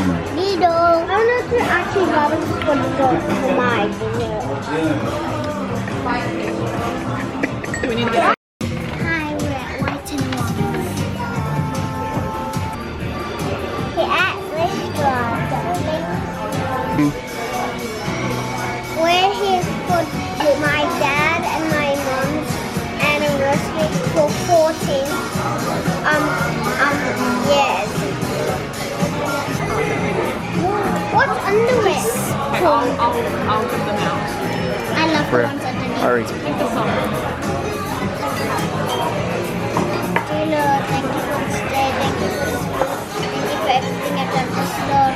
Needle. I want to do Archie Robbins for my dessert. Do we need to get Hi, we're at White and Wongs. We're at restaurant, darling. We're here for my dad and my mom's anniversary for 14 years. What's under it? Okay, I'll get them out. I love the Where? ones underneath. Ari. Take this off. Hello, thank you for today, thank you for this food, thank you for everything I've done for store.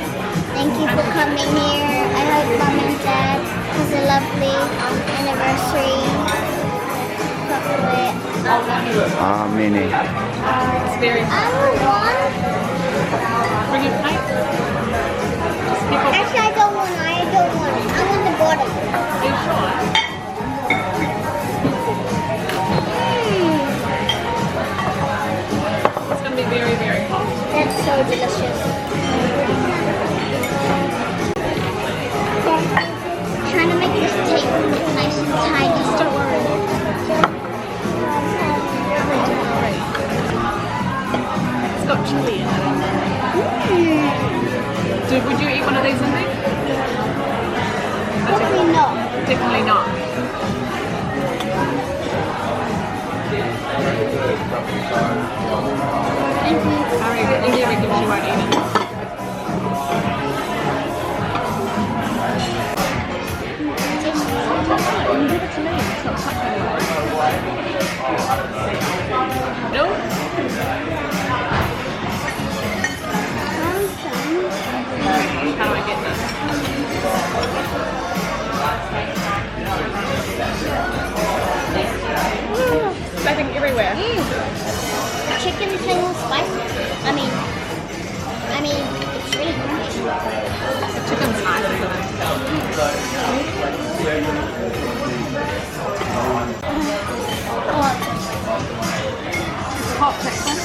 Thank you for coming here. I hope Mom and Dad has a lovely anniversary. Chocolate. Mini. It's very I want one. Bring your plate. Just pick up. Actually, I don't want it. I don't want it. I want the bottom. Are you sure? It's going to be very, very hot. That's so delicious. Trying to make this table look nice and tidy. Don't worry. It's got chili in it. Would you eat one of these, Lindsay? Probably not. Definitely not. Thank you. India reckons she won't eat it. Give it to me. It's not stuck anywhere. No? How do I get this? Slapping everywhere. Chicken is a little spicy. I mean, it's really good. The chicken's nice, isn't it? Hot chicken.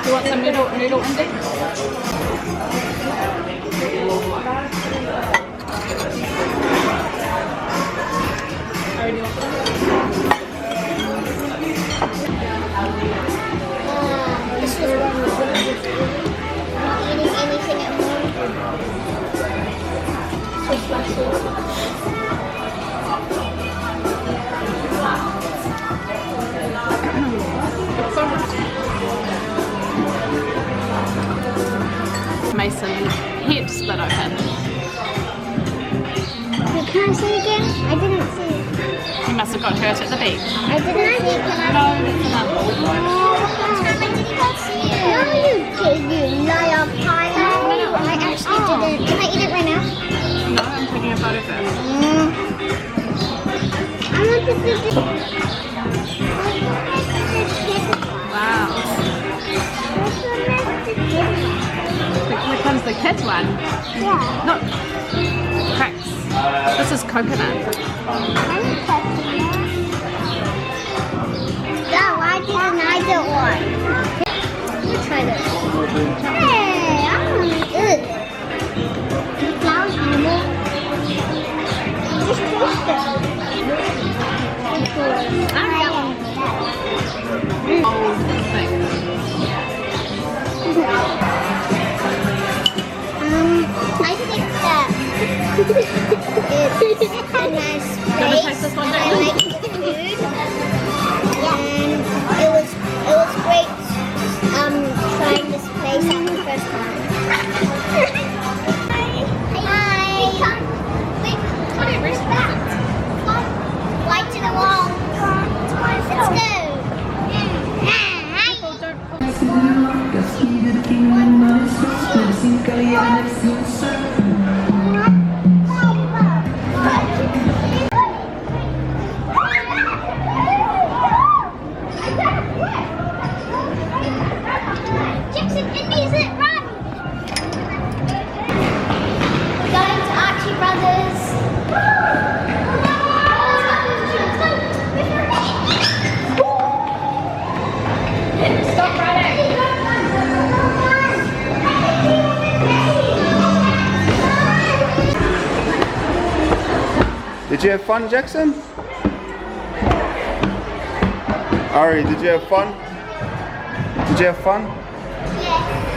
Do you want some noodle Indy? Already want some? This was one of the not eating anything at home. So spicy. Mason head split open. Can I see again? I didn't see it. He must have got hurt at the beach. I didn't see it. Can I? No, it's not. No, you did, you liar pile. I actually didn't. Can I eat it right now? No, I'm taking a photo first. I want to see this. Wow. Here comes the kid one. Yeah. Look. Cracks. This is coconut. I'm touching that. No, why didn't I do one? Let's try this. Hey, I'm good. The flowers normal. Just taste it. Old thing. I think that it's a nice Gonna place, taste this one, and I Dave? like the food. And it was great trying this place for the first time. Hi. What a restaurant. White to the wall. Let's go. Hi. Did you have fun, Jackson? Ari, did you have fun? Did you have fun? Yes.